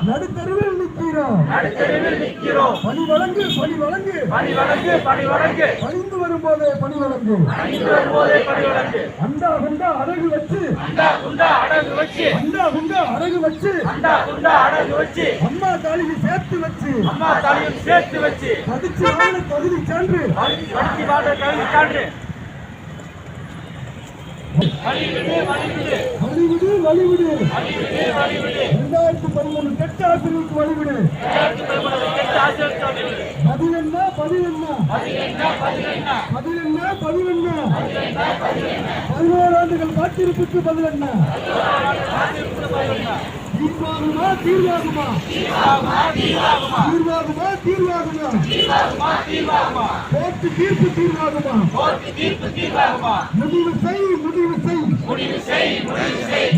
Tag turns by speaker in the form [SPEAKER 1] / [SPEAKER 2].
[SPEAKER 1] நடுத்தருவில் நிற்கிறோம். பணி வழங்கு பணிந்து வரும்போதே பணி வழங்கு. அண்டா குண்டா அடகு வச்சு அம்மா தாலியை சேர்த்து வச்சு படிச்சு வாழ தகுதி சான்று வழிவிடு 2013 கெட்ட ஆசிரியருக்கு வழிவிடு. பதில் என்ன 11 ஆண்டுகள் காத்திருப்புக்கு பதில் என்ன? தீர்வாகுமா கோர்ட்டு தீர்ப்பு தீர்வாகுமா? முடிவு செய்